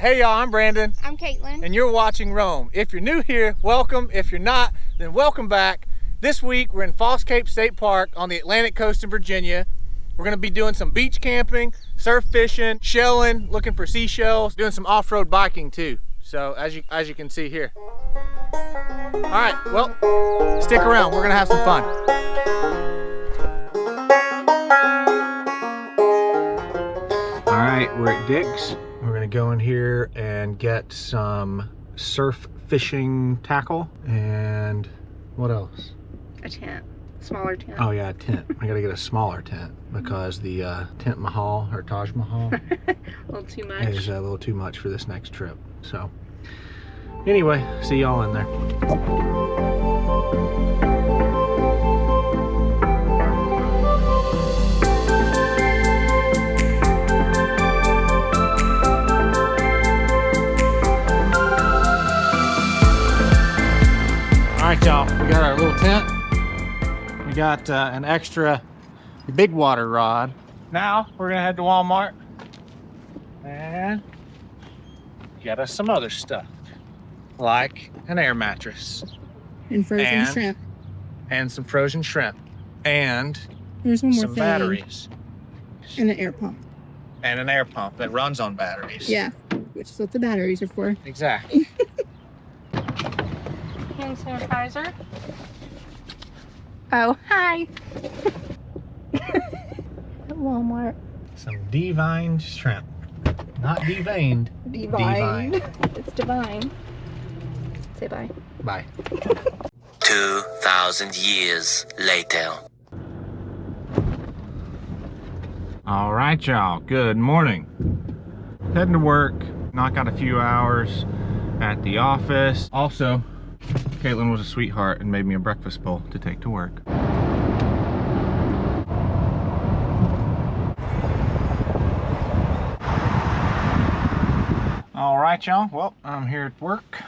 Hey y'all, I'm Brandon. I'm Caitlin. And you're watching Rome. If you're new here, welcome. If you're not, then welcome back. This week we're in False Cape State Park on the Atlantic coast in Virginia. We're gonna be doing some beach camping, surf fishing, shelling, looking for seashells, doing some off-road biking too. So as you can see here. All right, well, stick around. We're gonna have some fun. All right, we're at Dick's. We're gonna go in here and get some surf fishing tackle and what else? A tent, smaller tent. Oh yeah, a tent. I gotta get a smaller tent because the tent Mahal or Taj Mahal A little too much. is a little too much for this next trip. So anyway, see y'all in there. All right, y'all, we got our little tent. We got an extra big water rod. Now we're gonna head to Walmart and get us some other stuff, like an air mattress. And frozen shrimp. And some frozen shrimp. And There's one more some thing. batteries. And an air pump. And an air pump that runs on batteries. Yeah, which is what the batteries are for. Exactly. Hand sanitizer. Oh, hi. At Walmart. Some divined shrimp. Not deveined. Divine. It's divine. Say bye. Bye. 2,000 years later. All right, y'all. Good morning. Heading to work. Knock out a few hours at the office. Also, Caitlin was a sweetheart and made me a breakfast bowl to take to work. All right, y'all. Well, I'm here at work,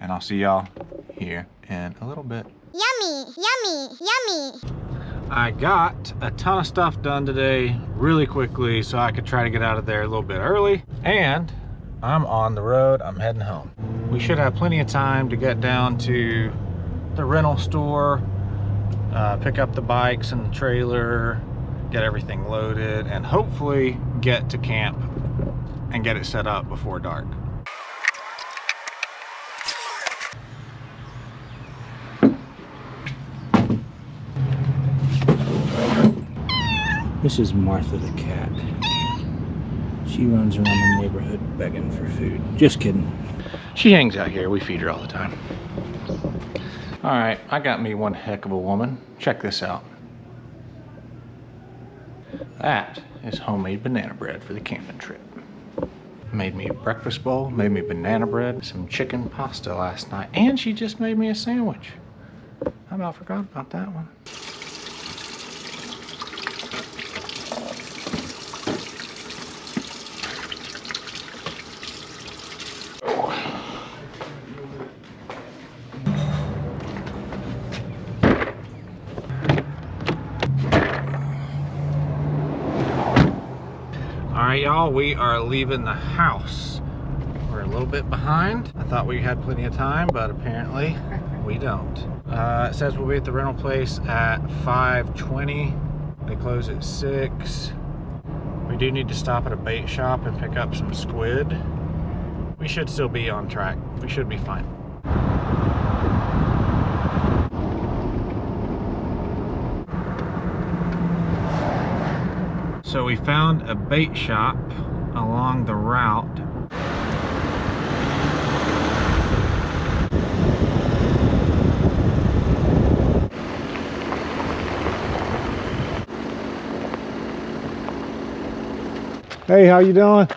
and I'll see y'all here in a little bit. Yummy, yummy, yummy. I got a ton of stuff done today really quickly so I could try to get out of there a little bit early, and I'm on the road. I'm heading home. We should have plenty of time to get down to the rental store, pick up the bikes and the trailer, get everything loaded, and hopefully get to camp and get it set up before dark. This is Martha the cat. She runs around the neighborhood begging for food. Just kidding. She hangs out here. We feed her all the time. All right, I got me one heck of a woman. Check this out. That is homemade banana bread for the camping trip. Made me a breakfast bowl, made me banana bread, some chicken pasta last night, and she just made me a sandwich. I about forgot about that one. All right, y'all, we are leaving the house. We're a little bit behind. I thought we had plenty of time, but apparently we don't. It says we'll be at the rental place at 5:20. They close at 6. We do need to stop at a bait shop and pick up some squid. We should still be on track. We should be fine. So we found a bait shop along the route. Hey, how you doing?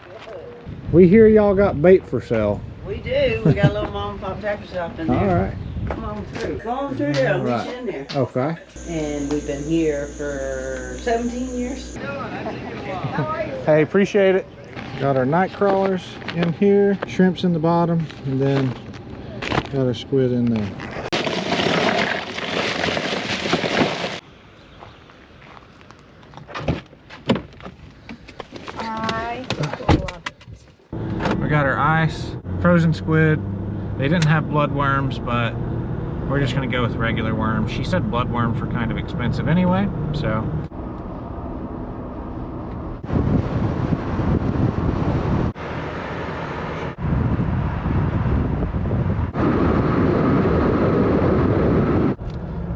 We hear y'all got bait for sale. We do. We got a little mom and pop tackle shop in there. All right. Come on through. Go on through there. I'll meet Right. you in there. Okay. And we've been here for 17 years. Hey, appreciate it. Got our night crawlers in here, shrimps in the bottom, and then got our squid in there. We got our eye nice frozen squid. They didn't have bloodworms, but we're just gonna go with regular worms. She said bloodworms were kind of expensive anyway, so.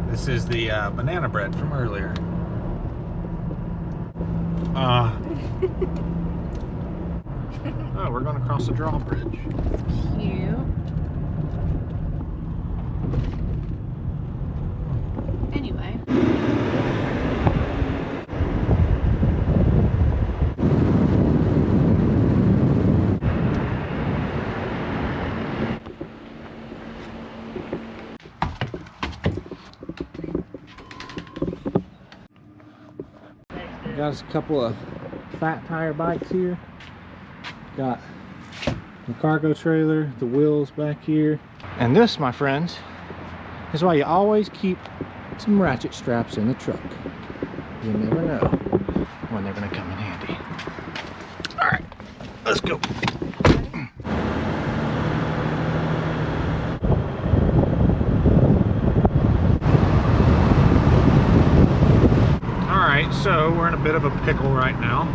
This is the banana bread from earlier. Oh, we're going to cross the drawbridge. Cute. Anyway. Got us a couple of fat tire bikes here. Got the cargo trailer, the wheels back here. And this, my friends, is why you always keep some ratchet straps in the truck. You never know when they're gonna come in handy. All right, let's go. So we're in a bit of a pickle right now.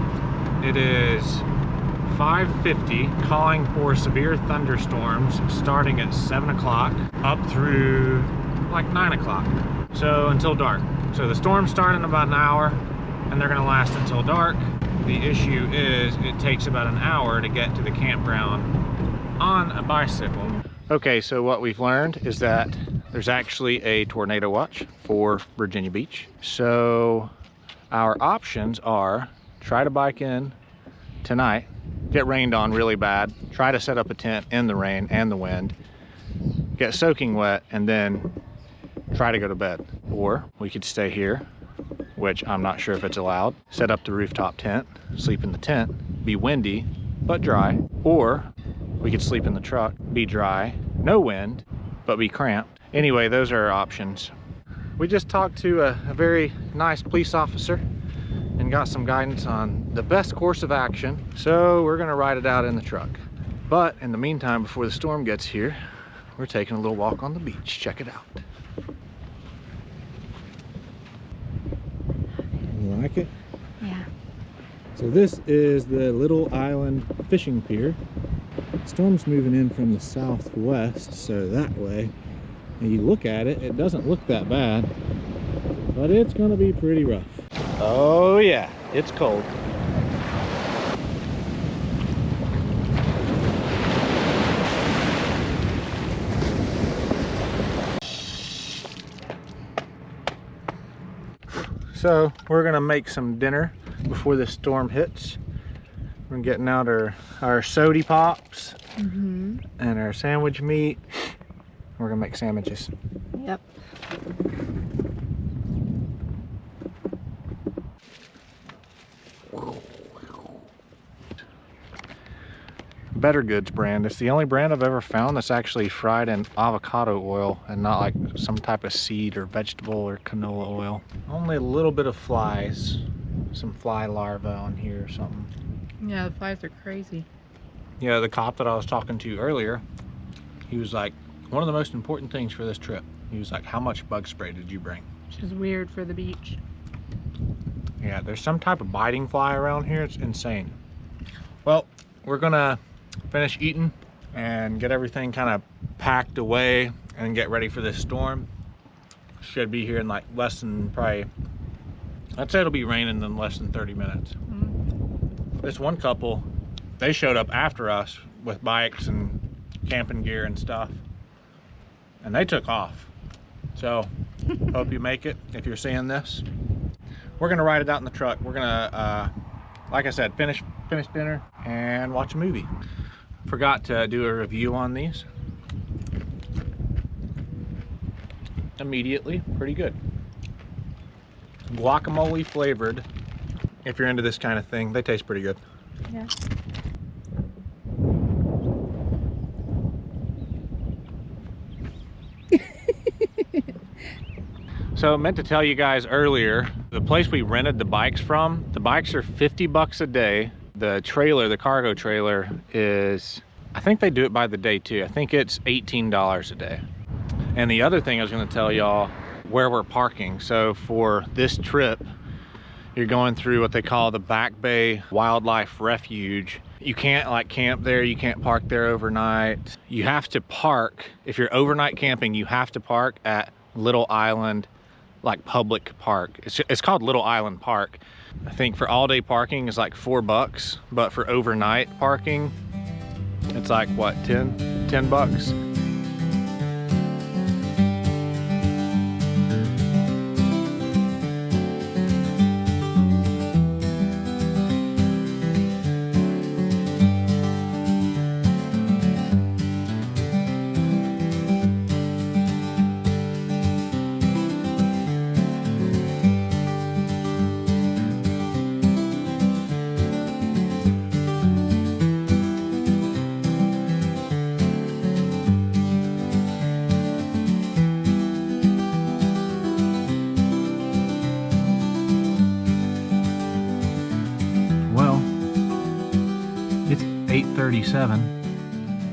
It is 5:50, calling for severe thunderstorms starting at 7 o'clock up through like 9 o'clock. So until dark. So the storms start in about an hour and they're gonna last until dark. The issue is it takes about an hour to get to the campground on a bicycle. Okay, so what we've learned is that there's actually a tornado watch for Virginia Beach. So our options are try to bike in tonight, get rained on really bad, try to set up a tent in the rain and the wind, get soaking wet, and then try to go to bed. Or we could stay here, which I'm not sure if it's allowed, set up the rooftop tent, sleep in the tent, be windy but dry, or we could sleep in the truck, be dry, no wind, but be cramped. Anyway, those are our options. We just talked to a very nice police officer and got some guidance on the best course of action. So we're gonna ride it out in the truck. But in the meantime, before the storm gets here, we're taking a little walk on the beach. Check it out. You like it? Yeah. So this is the Little Island Fishing Pier. Storm's moving in from the southwest, so that way, and you look at it, it doesn't look that bad, but it's gonna be pretty rough. Oh yeah, it's cold. So we're gonna make some dinner before the storm hits. We're getting out our sody pops and our sandwich meat. We're gonna make sandwiches. Yep. Better Goods brand. It's the only brand I've ever found that's actually fried in avocado oil and not like some type of seed or vegetable or canola oil. Only a little bit of flies, some fly larvae on here or something. Yeah, the flies are crazy. Yeah, the cop that I was talking to earlier, he was like, one of the most important things for this trip, he was like, how much bug spray did you bring? Which is weird for the beach. Yeah, there's some type of biting fly around here. It's insane. Well, we're gonna finish eating and get everything kind of packed away and get ready for this storm. Should be here in like less than probably, I'd say it'll be raining in less than 30 minutes. This one couple, they showed up after us with bikes and camping gear and stuff, and they took off. So hope you make it if you're seeing this. We're gonna ride it out in the truck. We're gonna like I said, finish dinner and watch a movie. Forgot to do a review on these. Immediately, pretty good. Guacamole flavored. If you're into this kind of thing, they taste pretty good. Yeah. So I meant to tell you guys earlier, the place we rented the bikes from, the bikes are 50 bucks a day. The trailer, the cargo trailer, is I think they do it by the day too. I think it's $18 a day. And the other thing I was gonna tell y'all, where we're parking. So for this trip, you're going through what they call the Back Bay Wildlife Refuge. You can't like camp there, you can't park there overnight. You have to park, if you're overnight camping, you have to park at Little Island, like public park. It's called Little Island Park. I think for all day parking is like $4, but for overnight parking, it's like what, 10 bucks? Well, it's 8:37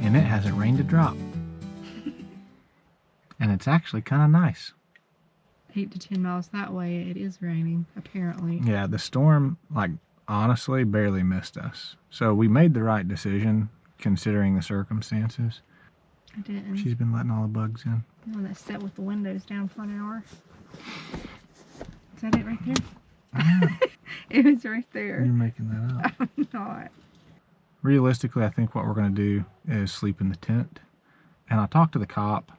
and it hasn't rained a drop. And it's actually kind of nice. 8 to 10 miles that way, it is raining, apparently. Yeah, the storm, like, honestly barely missed us. So we made the right decision considering the circumstances. I didn't. She's been letting all the bugs in. The one that sat with the windows down for an hour. Is that it right there? It was right there. You're making that up. I'm not. Realistically, I think what we're going to do is sleep in the tent. And I talked to the cop.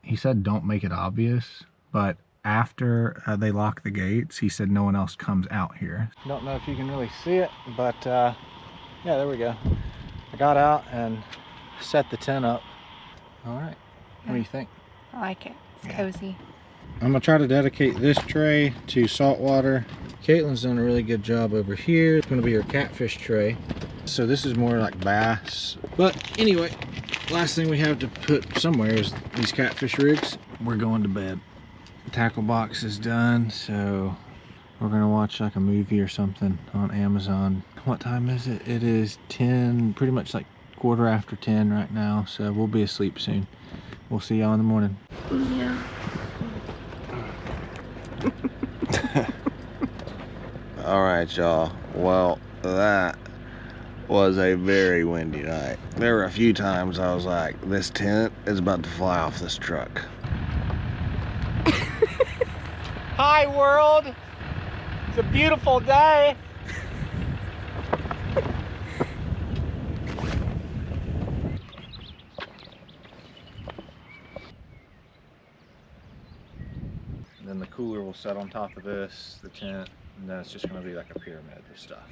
He said don't make it obvious, but after they lock the gates, he said no one else comes out here. Don't know if you can really see it, but yeah, there we go. I got out and set the tent up. All right, what do you think? I like it. It's cozy. I'm gonna try to dedicate this tray to saltwater. Caitlin's done a really good job over here. It's gonna be her catfish tray. So this is more like bass. But anyway, last thing we have to put somewhere is these catfish rigs. We're going to bed. The tackle box is done, so we're gonna watch like a movie or something on Amazon. What time is it? It is 10, pretty much like 10:15 right now, so we'll be asleep soon. We'll see y'all in the morning. Yeah. All right, y'all. Well, that was a very windy night. There were a few times I was like, this tent is about to fly off this truck. Hi world! It's a beautiful day! Then the cooler will set on top of this, the tent, and then it's just going to be like a pyramid of stuff.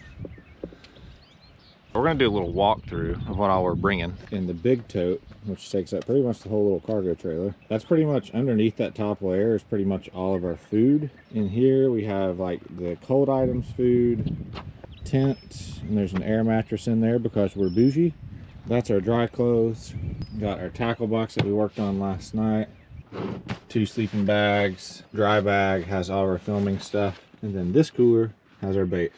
We're going to do a little walkthrough of what all we're bringing. In the big tote, which takes up pretty much the whole little cargo trailer, that's pretty much underneath that top layer is pretty much all of our food. In here we have like the cold items, food, tent, and there's an air mattress in there because we're bougie. That's our dry clothes. Got our tackle box that we worked on last night. 2 sleeping bags. Dry bag has all our filming stuff. And then this cooler has our bait.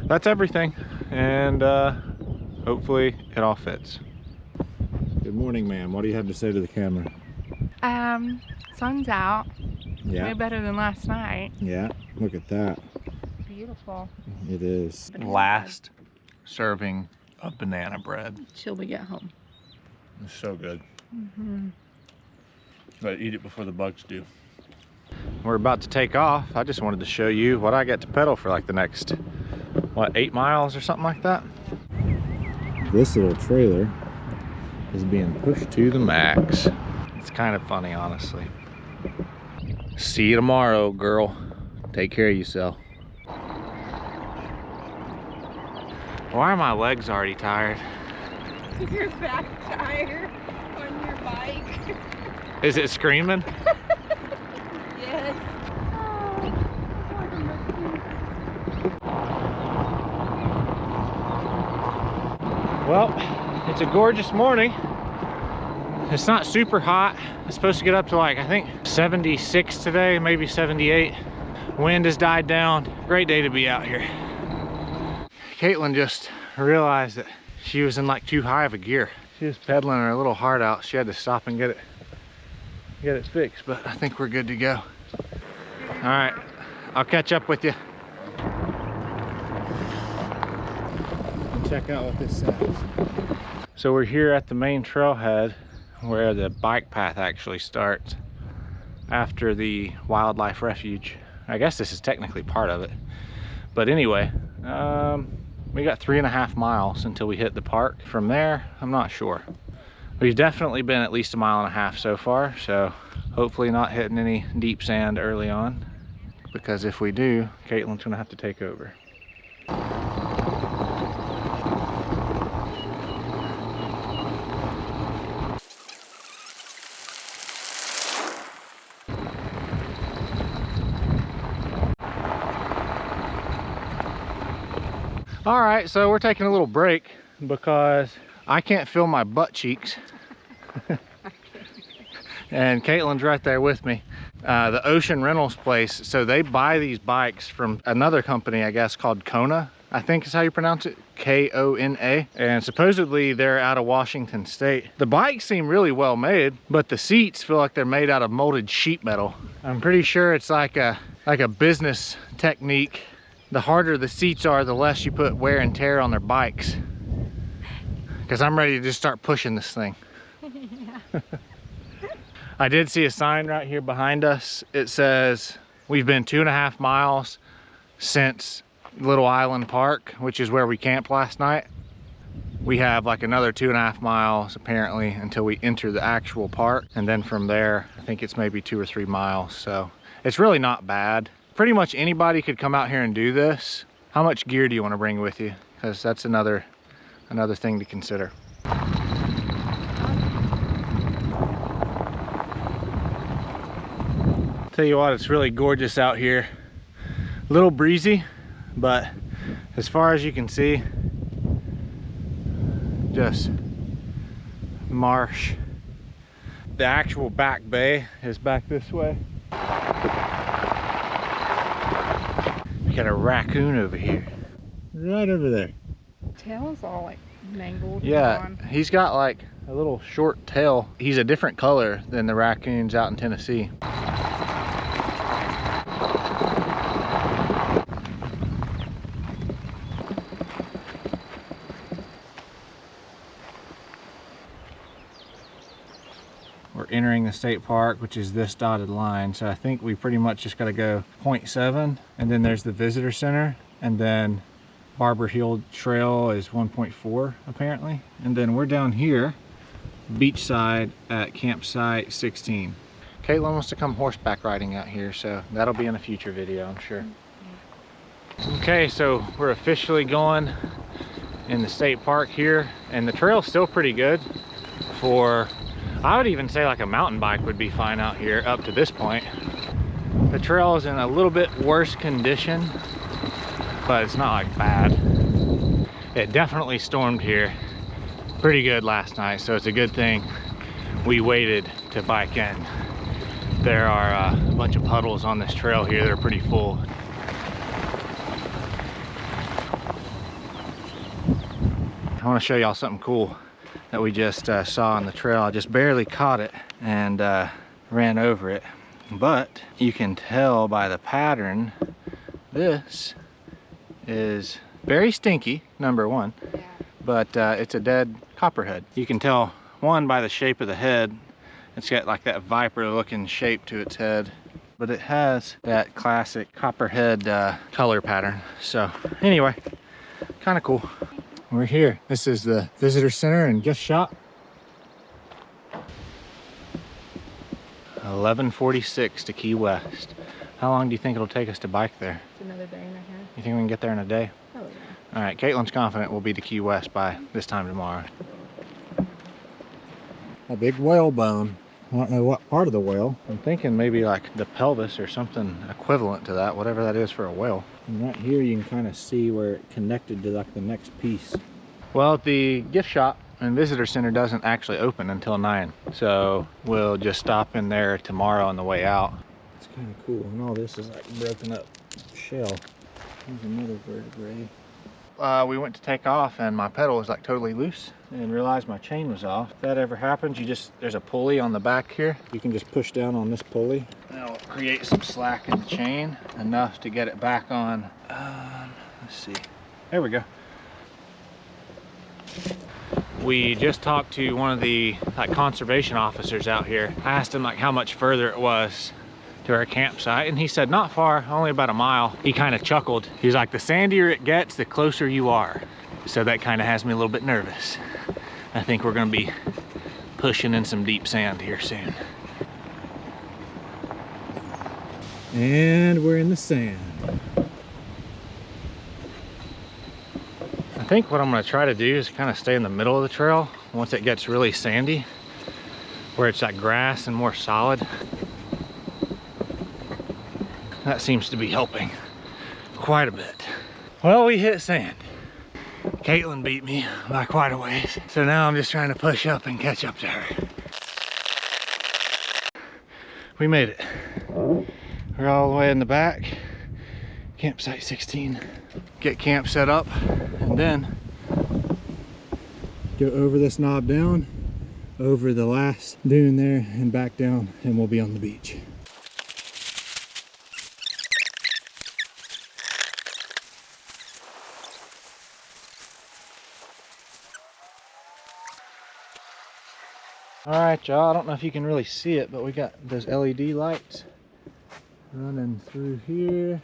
That's everything. And hopefully it all fits. Good morning, ma'am. What do you have to say to the camera? Sun's out. Yeah. Way better than last night. Yeah. Look at that. Beautiful. It is. Banana Last serving of banana bread. Till we get home. It's so good. Mm-hmm. But eat it before the bugs do. We're about to take off. I just wanted to show you what I get to pedal for like the next, what, 8 miles or something like that. This little trailer is being pushed to the max. It's kind of funny, honestly. See you tomorrow, girl. Take care of yourself. Why are my legs already tired? Your back tire on your bike. Is it screaming? Yes. Well, it's a gorgeous morning. It's not super hot. It's supposed to get up to like, I think 76 today, maybe 78. Wind has died down. Great day to be out here. Caitlin just realized that she was in like too high of a gear. She was pedaling her little heart out. She had to stop and get it fixed, but I think we're good to go. All right, I'll catch up with you. Check out what this says. So we're here at the main trailhead where the bike path actually starts after the wildlife refuge. I guess this is technically part of it. But anyway, we got 3.5 miles until we hit the park. From there, I'm not sure. We've definitely been at least 1.5 miles so far, so hopefully not hitting any deep sand early on, because if we do, Caitlin's gonna have to take over. All right, so we're taking a little break because I can't feel my butt cheeks. And Caitlin's right there with me. The Ocean Rentals place, so they buy these bikes from another company, I guess, called Kona, I think is how you pronounce it, K-O-N-A. And supposedly they're out of Washington State. The bikes seem really well made, but the seats feel like they're made out of molded sheet metal. I'm pretty sure it's like a business technique. The harder the seats are, the less you put wear and tear on their bikes. Because I'm ready to just start pushing this thing. Yeah. I did see a sign right here behind us. It says, we've been 2.5 miles since Little Island Park, which is where we camped last night. We have like another 2.5 miles apparently until we enter the actual park. And then from there, I think it's maybe 2 or 3 miles. So it's really not bad. Pretty much anybody could come out here and do this. How much gear do you want to bring with you? Because that's another thing to consider. Tell you what, it's really gorgeous out here. A little breezy, but as far as you can see, just marsh. The actual back bay is back this way. We got a raccoon over here. Right over there. Tail's all like mangled. Yeah, he's got like a little short tail. He's a different color than the raccoons out in Tennessee. We're entering the state park, which is this dotted line. So I think we pretty much just got to go 0.7, and then there's the visitor center, and then Barber Hill Trail is 1.4 apparently. And then we're down here, beachside at campsite 16. Caitlin wants to come horseback riding out here, so that'll be in a future video, I'm sure. Okay, so we're officially going in the state park here, and the trail's still pretty good for, I would even say like a mountain bike would be fine out here up to this point. The trail is in a little bit worse condition, but it's not like bad. It definitely stormed here pretty good last night, so it's a good thing we waited to bike in. There are a bunch of puddles on this trail here that are pretty full. I want to show y'all something cool that we just saw on the trail. I just barely caught it and ran over it, but you can tell by the pattern this is very stinky, number one. Yeah. But it's a dead copperhead. You can tell, one, by the shape of the head. It's got like that viper looking shape to its head, but it has that classic copperhead color pattern. So anyway, kind of cool. We're here. This is the visitor center and gift shop. 11:46 to Key West. How long do you think it'll take us to bike there? It's another day and a half. You think we can get there in a day? Oh yeah. All right, Caitlin's confident we'll be to Key West by this time tomorrow. A big whale bone. I don't know what part of the whale. I'm thinking maybe like the pelvis or something equivalent to that, whatever that is for a whale. And right here you can kind of see where it connected to like the next piece. Well, the gift shop and visitor center doesn't actually open until 9. So we'll just stop in there tomorrow on the way out. It's kind of cool. And all this is like broken up shell. There's another vertebrae. We went to take off and my pedal was like totally loose and realized my chain was off. If that ever happens, there's a pulley on the back here. You can just push down on this pulley. That'll create some slack in the chain, enough to get it back on. Let's see. There we go. We just talked to one of the conservation officers out here. I asked him how much further it was to our campsite, and he said not far, only about a mile. He kind of chuckled. He's like, the sandier it gets, the closer you are. So that kind of has me a little bit nervous. I think we're gonna be pushing in some deep sand here soon. And we're in the sand. I think what I'm gonna try to do is kind of stay in the middle of the trail once it gets really sandy, where it's like grass and more solid. That seems to be helping quite a bit. Well, we hit sand. Caitlin beat me by quite a ways. So now I'm just trying to push up and catch up to her. We made it. We're all the way in the back. Campsite 16. Get camp set up and then go over this knob down, over the last dune there and back down, and we'll be on the beach. All right, y'all, I don't know if you can really see it, but we got those LED lights running through here,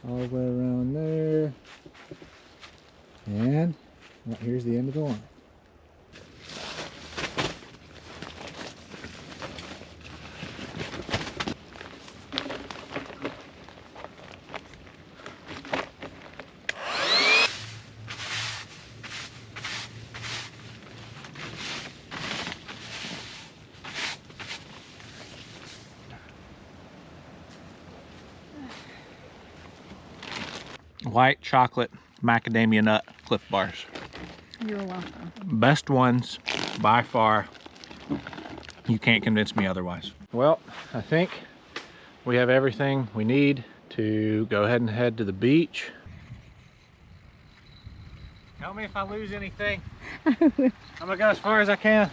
all the way around there, and well, here's the end of the line. White chocolate macadamia nut Cliff Bars. You're welcome. Best ones by far. You can't convince me otherwise. Well, I think we have everything we need to go ahead and head to the beach. Tell me if I lose anything. I'm gonna go as far as I can.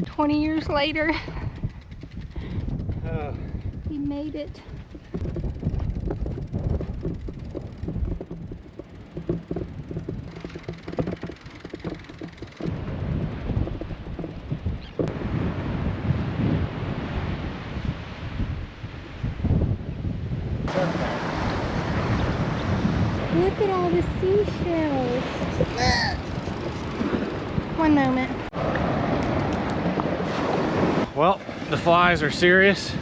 20 years later, Oh. we made it. Look at all the seashells. One moment. Well, the flies are serious,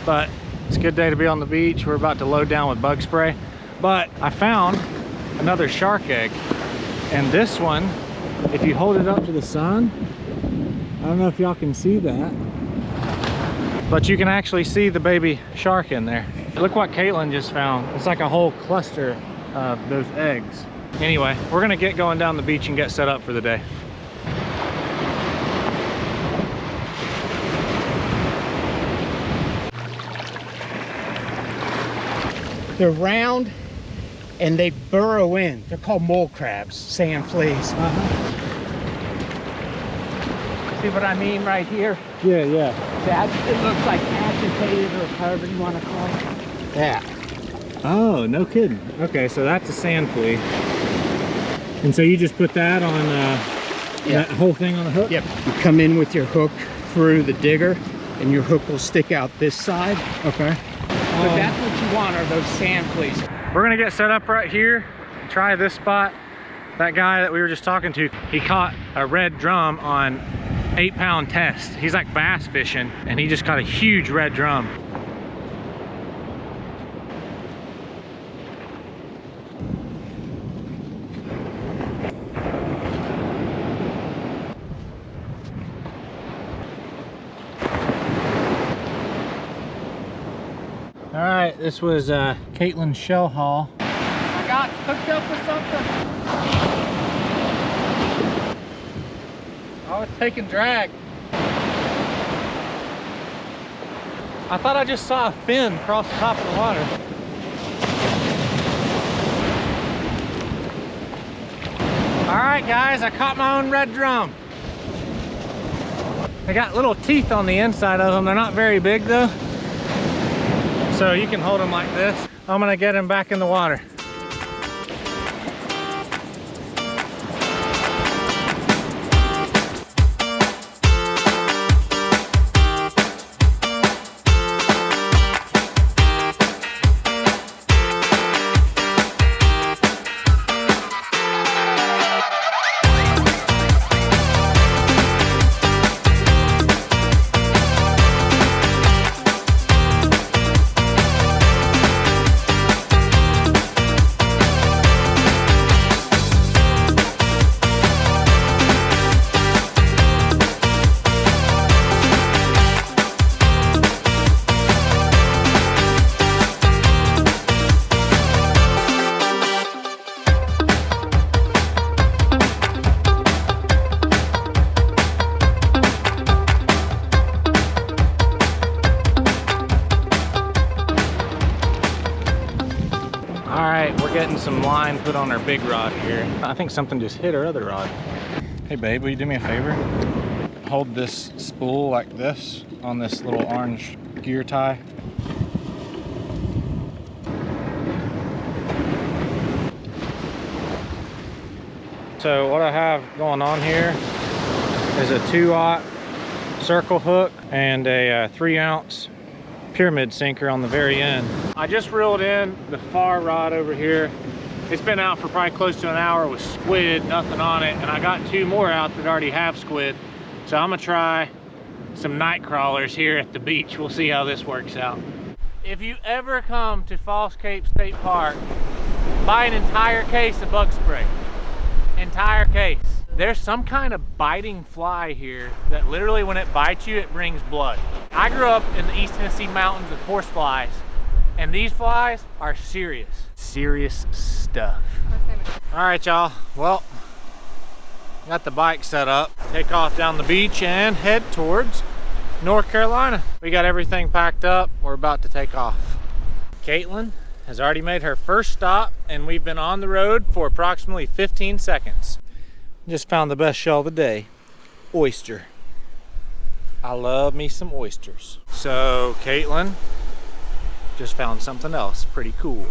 but it's a good day to be on the beach. We're about to load down with bug spray, but I found another shark egg, and this one, if you hold it up to the sun, I don't know if y'all can see that, but you can actually see the baby shark in there. Look what Caitlin just found. It's like a whole cluster of those eggs. Anyway, we're gonna get going down the beach and get set up for the day. They're round and they burrow in. They're called mole crabs, sand fleas. See what I mean right here? Yeah, yeah. That, it looks like agitated or however you want to call it. Yeah. Oh, no kidding. Okay, so that's a sand flea. And so you just put that on, that whole thing on a hook? Yep. You come in with your hook through the digger and your hook will stick out this side. Okay. But that's what you want, are those sand fleas. We're gonna get set up right here, try this spot. That guy that we were just talking to, he caught a red drum on 8-pound test. He's like bass fishing, and he just caught a huge red drum. All right, this was Caitlin's shell haul. I got hooked up with something. Oh, it's taking drag. I thought I just saw a fin across the top of the water. right, guys, I caught my own red drum. They got little teeth on the inside of them. They're not very big though. So you can hold them like this. I'm gonna get him back in the water. We're getting some line put on our big rod here. I think something just hit our other rod. Hey babe, will you do me a favor? Hold this spool like this on this little orange gear tie. So what I have going on here is a 2/0 circle hook and a 3-ounce pyramid sinker on the very end. I just reeled in the far rod over here. It's been out for probably close to an hour with squid, nothing on it, and I got 2 more out that already have squid. So I'm gonna try some night crawlers here at the beach. We'll see how this works out. If you ever come to Falls Cape State Park, buy an entire case of bug spray. Entire case. There's some kind of biting fly here that literally when it bites you, it brings blood. I grew up in the East Tennessee mountains with horse flies, and these flies are serious stuff. All right, y'all. Well, got the bike set up. Take off down the beach and head towards North Carolina. We got everything packed up. We're about to take off. Caitlin has already made her first stop, and we've been on the road for approximately 15 seconds. Just found the best shell of the day, oyster. I love me some oysters. So Caitlin just found something else pretty cool.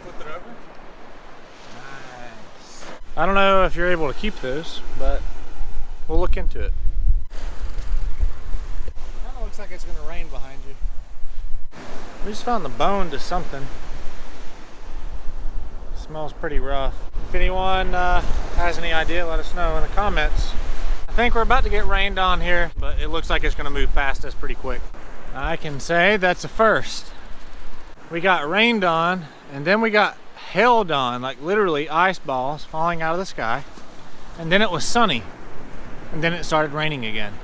Flip it over. Nice. I don't know if you're able to keep those, but we'll look into it. Kind of looks like it's gonna rain behind you. We just found the bone to something. Smells pretty rough. If anyone has any idea, let us know in the comments. I think we're about to get rained on here, but it looks like it's gonna move past us pretty quick. I can say that's a first. We got rained on, and then we got hailed on, like literally ice balls falling out of the sky. And then it was sunny, and then it started raining again.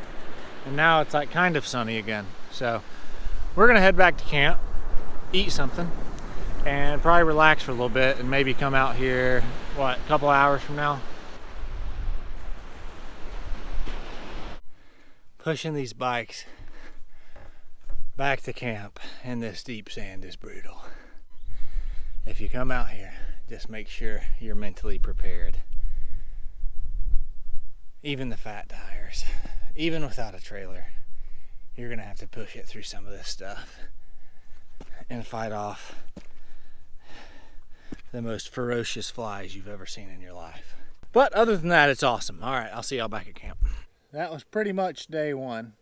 And now it's like kind of sunny again. So we're gonna head back to camp, eat something, and probably relax for a little bit, and maybe come out here, what, a couple hours from now? Pushing these bikes back to camp in this deep sand is brutal. If you come out here, just make sure you're mentally prepared. Even the fat tires, even without a trailer, you're gonna have to push it through some of this stuff and fight off the most ferocious flies you've ever seen in your life. But other than that, it's awesome. All right, I'll see y'all back at camp. That was pretty much day one,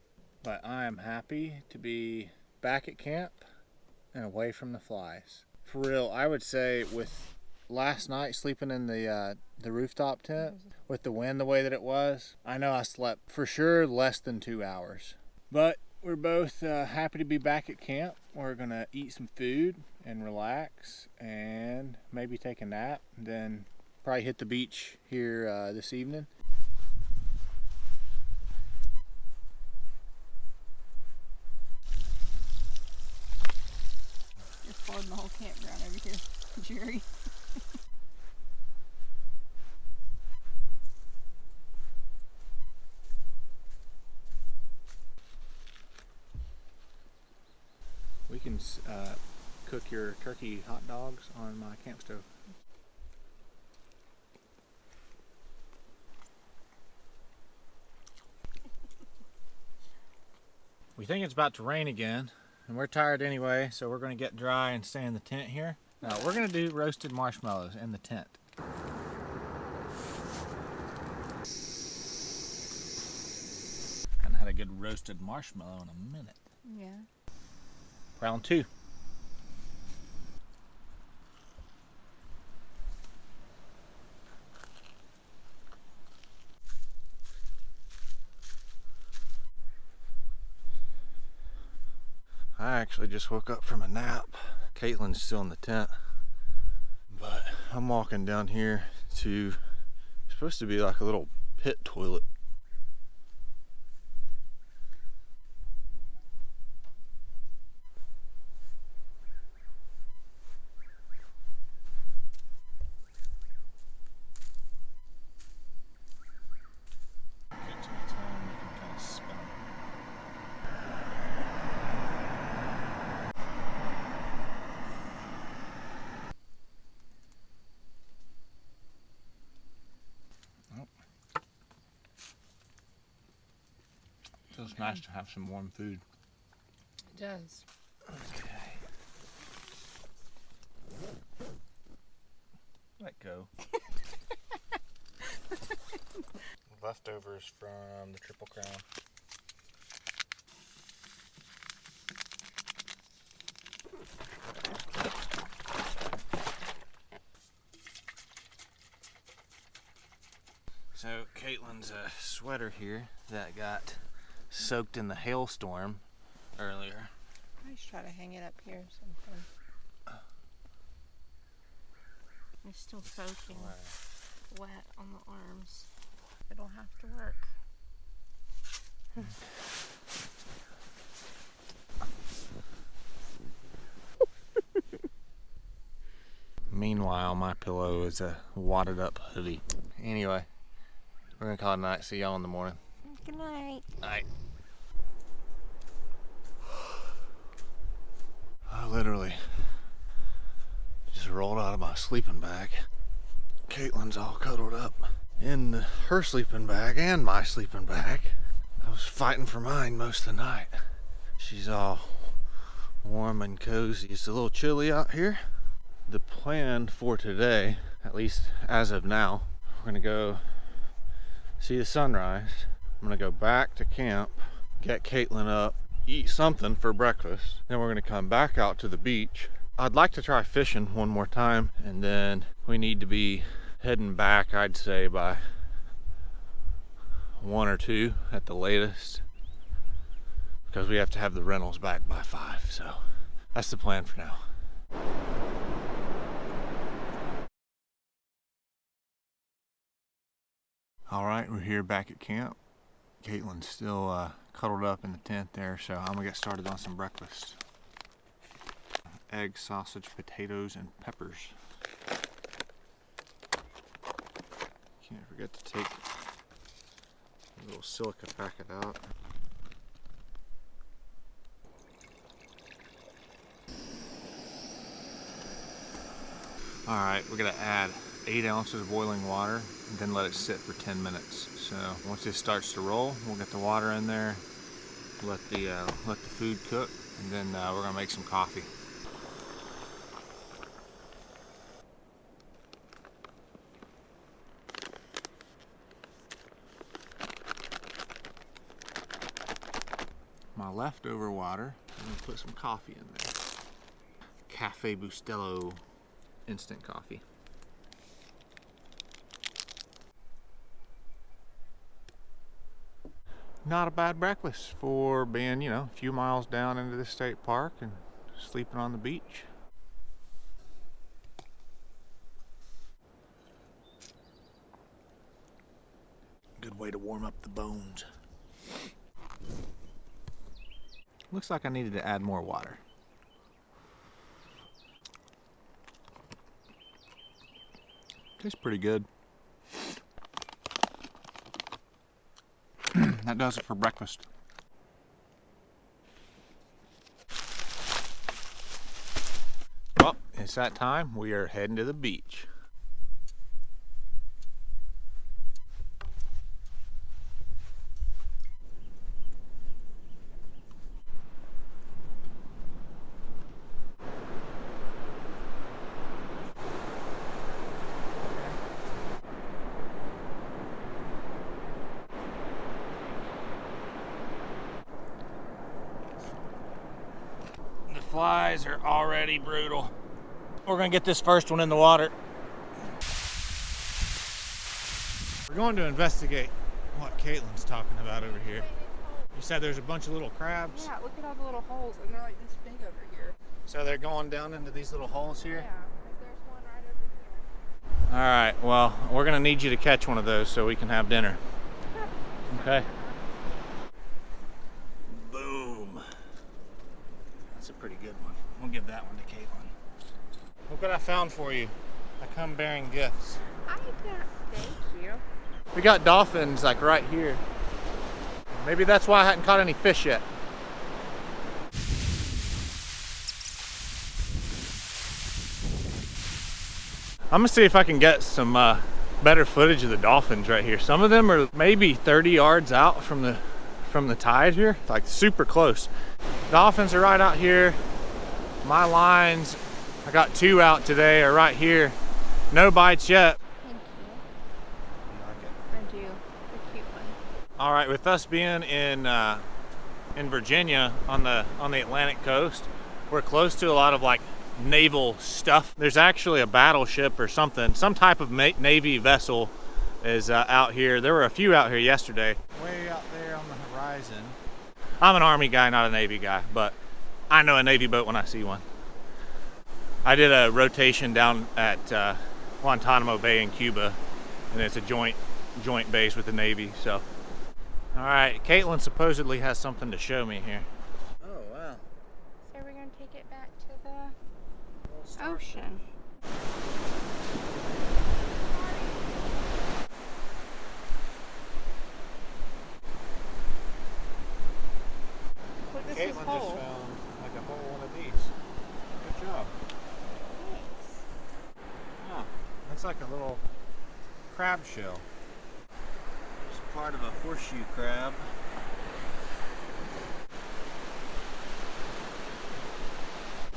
but I am happy to be back at camp and away from the flies. For real, I would say with last night sleeping in the rooftop tent, with the wind the way that it was, I know I slept for sure less than 2 hours. But we're both happy to be back at camp. We're gonna eat some food and relax and maybe take a nap, and then probably hit the beach here this evening. Just flooding the whole campground over here, Jerry. We can cook your turkey hot dogs on my camp stove. We think it's about to rain again, and we're tired anyway, so we're going to get dry and stay in the tent here. Now, we're going to do roasted marshmallows in the tent. Haven't had a good roasted marshmallow in a minute. Yeah. Round 2. I actually just woke up from a nap. Caitlin's still in the tent, but I'm walking down here to, it's supposed to be like a little pit toilet. Get to the time we can kind of spin them. Feels nice to have some warm food. It does. Okay. Let go. Leftovers from the Triple Crown. So Caitlin's sweater here that got soaked in the hailstorm earlier. I should try to hang it up here or something. It's still soaking wet on the arms. It'll have to work. Meanwhile, my pillow is a wadded up hoodie. Anyway, we're gonna call it a night. See y'all in the morning. Good night. Night. I literally just rolled out of my sleeping bag. Caitlin's all cuddled up in her sleeping bag and my sleeping bag. I was fighting for mine most of the night. She's all warm and cozy. It's a little chilly out here. The plan for today, at least as of now, we're gonna go see the sunrise. I'm gonna go back to camp, get Caitlin up, eat something for breakfast. Then we're gonna come back out to the beach. I'd like to try fishing one more time, and then we need to be heading back, I'd say, by 1 or 2 at the latest, because we have to have the rentals back by 5. So that's the plan for now. All right, we're here back at camp. Caitlin's still cuddled up in the tent there, so I'm gonna get started on some breakfast. Egg, sausage, potatoes, and peppers. Can't forget to take a little silica packet out. All right, we're gonna add 8 ounces of boiling water and then let it sit for 10 minutes. So once it starts to roll, we'll get the water in there, let the food cook, and then we're gonna make some coffee. My leftover water, I'm gonna put some coffee in there. Cafe Bustelo instant coffee. Not a bad breakfast for being, you know, a few miles down into the state park and sleeping on the beach. Good way to warm up the bones. Looks like I needed to add more water. Tastes pretty good. That does it for breakfast. Well, it's that time. We are heading to the beach. flies are already brutal. We're gonna get this first one in the water. We're going to investigate what Caitlin's talking about over here. You said there's a bunch of little crabs? Yeah, look at all the little holes, and they're like this big over here. So they're going down into these little holes here? Yeah, like there's one right over here. All right, well, we're gonna need you to catch one of those so we can have dinner. Okay? Boom. That's a pretty good one. We'll give that one to Caitlin. Look what I found for you. I come bearing gifts. I don't, thank you. We got dolphins like right here. Maybe that's why I hadn't caught any fish yet. I'm gonna see if I can get some better footage of the dolphins right here. Some of them are maybe 30 yards out from the tide here, like super close. Dolphins are right out here. My lines, I got 2 out today, are right here. No bites yet. Thank you. I do. A cute one. All right, with us being in Virginia on the Atlantic coast, we're close to a lot of like naval stuff. There's actually a battleship or something, some type of Navy vessel is out here. There were a few out here yesterday. Way out there on the horizon. I'm an Army guy, not a Navy guy, but I know a Navy boat when I see one. I did a rotation down at Guantanamo Bay in Cuba, and it's a joint base with the Navy, so. All right, Caitlin supposedly has something to show me here. Oh, wow. So we're going to take it back to the ocean. Look, this Caitlin is just whole. found like a whole one of these. Good job. Thanks. Oh, that's like a little crab shell. It's part of a horseshoe crab.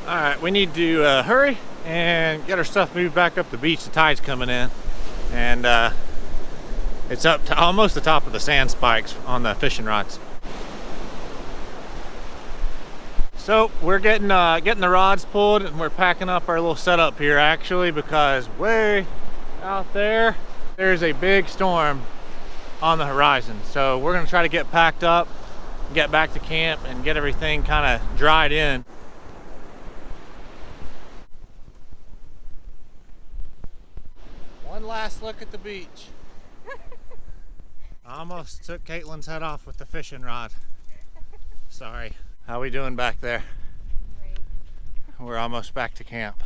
All right, we need to hurry and get our stuff moved back up the beach. The tide's coming in, and it's up to almost the top of the sand spikes on the fishing rods. So we're getting the rods pulled, and we're packing up our little setup here actually, because way out there, there's a big storm on the horizon. So we're gonna try to get packed up, get back to camp, and get everything kind of dried in. One last look at the beach. I almost took Caitlin's head off with the fishing rod. Sorry. How we doing back there? Great. We're almost back to camp.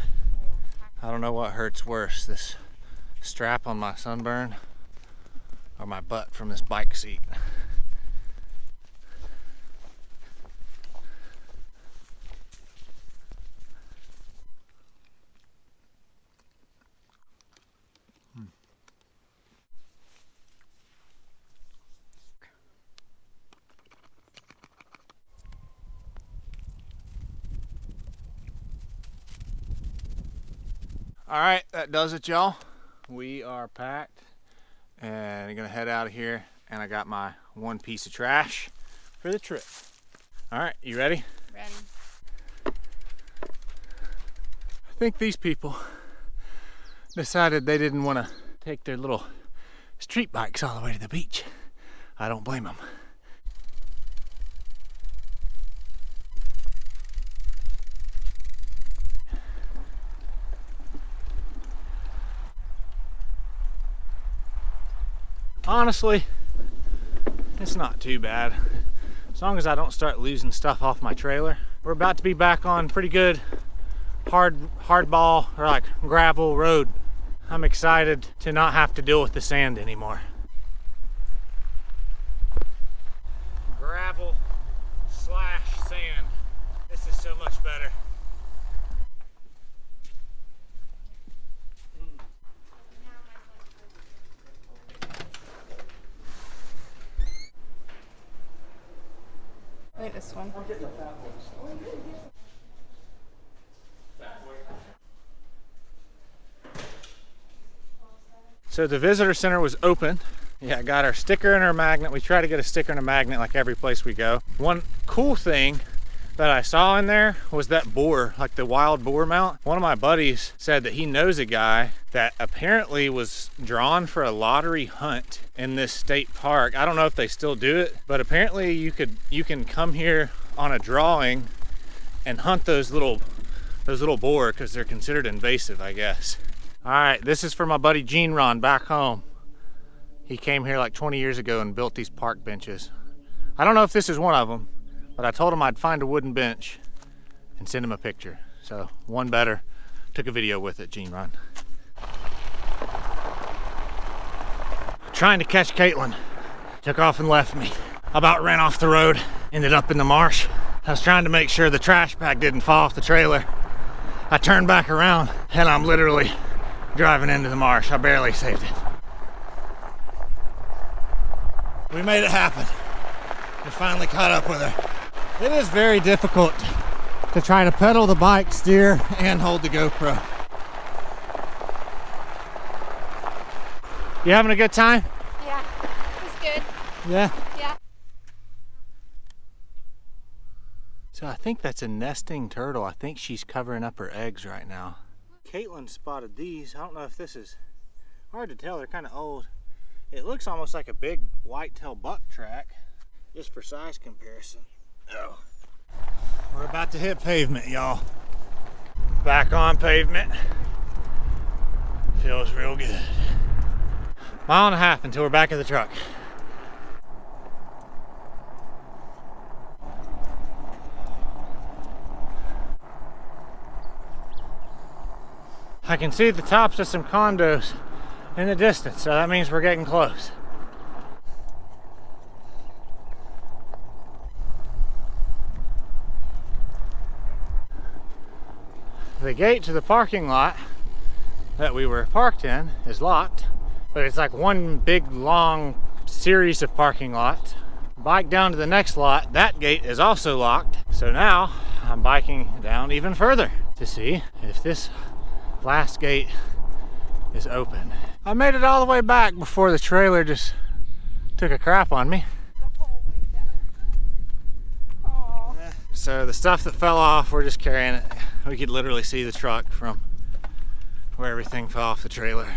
I don't know what hurts worse, this strap on my sunburn or my butt from this bike seat. All right, that does it, y'all. We are packed and I'm gonna head out of here, and I got my one piece of trash for the trip. All right, you ready? Ready. I think these people decided they didn't want to take their little street bikes all the way to the beach. I don't blame them. Honestly, it's not too bad, as long as I don't start losing stuff off my trailer. We're about to be back on pretty good hardball or like gravel road. I'm excited to not have to deal with the sand anymore. Gravel / sand. This is so much better. Wait, this one. So the visitor center was open. Yeah, got our sticker and our magnet. We try to get a sticker and a magnet like every place we go. One cool thing that I saw in there was that boar, like the wild boar mount. One of my buddies said that he knows a guy that apparently was drawn for a lottery hunt in this state park. I don't know if they still do it, but apparently you can come here on a drawing and hunt those little boar because they're considered invasive, I guess. All right, this is for my buddy Gene Ron back home. He came here like 20 years ago and built these park benches. I don't know if this is one of them, but I told him I'd find a wooden bench and send him a picture. So one better, took a video with it, Gene Ron. Trying to catch Caitlin, took off and left me. About ran off the road, ended up in the marsh. I was trying to make sure the trash bag didn't fall off the trailer. I turned back around and I'm literally driving into the marsh. I barely saved it. We made it happen. We finally caught up with her. It is very difficult to try to pedal the bike, steer, and hold the GoPro. You having a good time? Yeah, it's good. Yeah? Yeah. So I think that's a nesting turtle. I think she's covering up her eggs right now. Caitlin spotted these. I don't know if this is hard to tell. They're kind of old. It looks almost like a big whitetail buck track, just for size comparison. Oh. We're about to hit pavement, y'all. Back on pavement. Feels real good. Mile and a half until we're back at the truck. I can see the tops of some condos in the distance, so that means we're getting close. The gate to the parking lot that we were parked in is locked, but it's like one big long series of parking lots. Bike down to the next lot, that gate is also locked. So now I'm biking down even further to see if this last gate is open. I made it all the way back before the trailer just took a crap on me. So the stuff that fell off, we're just carrying it. We could literally see the truck from where everything fell off the trailer.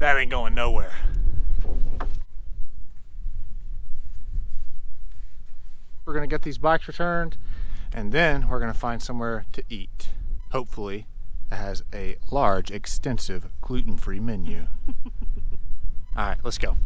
That ain't going nowhere. We're gonna get these bikes returned and then we're gonna find somewhere to eat. Hopefully it has a large, extensive, gluten-free menu. All right, let's go.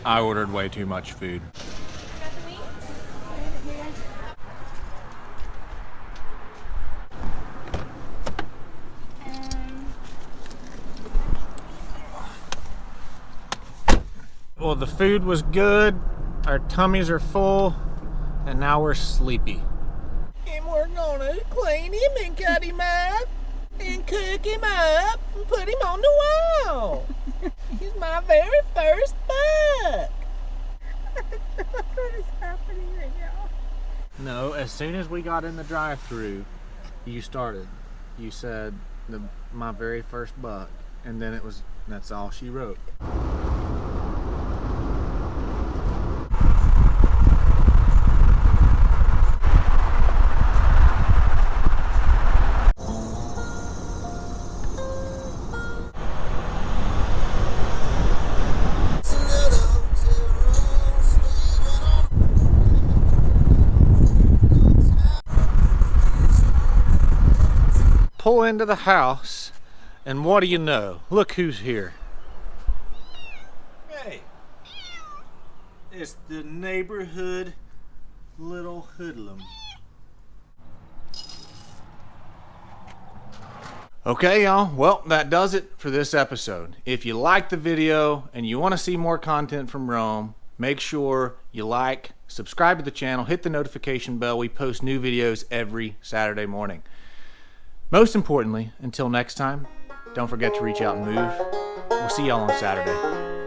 I ordered way too much food. Well, the food was good, our tummies are full, and now we're sleepy. And we're gonna clean him and cut him up. and cook him up and put him on the wall. He's my very first buck. What is happening right now? No, as soon as we got in the drive-thru, you started. You said my very first buck, and then that's all she wrote. Pull into the house, and what do you know? Look who's here. Hey, it's the neighborhood little hoodlum. Okay, y'all, well, that does it for this episode. If you liked the video and you want to see more content from Rome, make sure you like, subscribe to the channel, hit the notification bell. We post new videos every Saturday morning. Most importantly, until next time, don't forget to reach out and move. We'll see y'all on Saturday.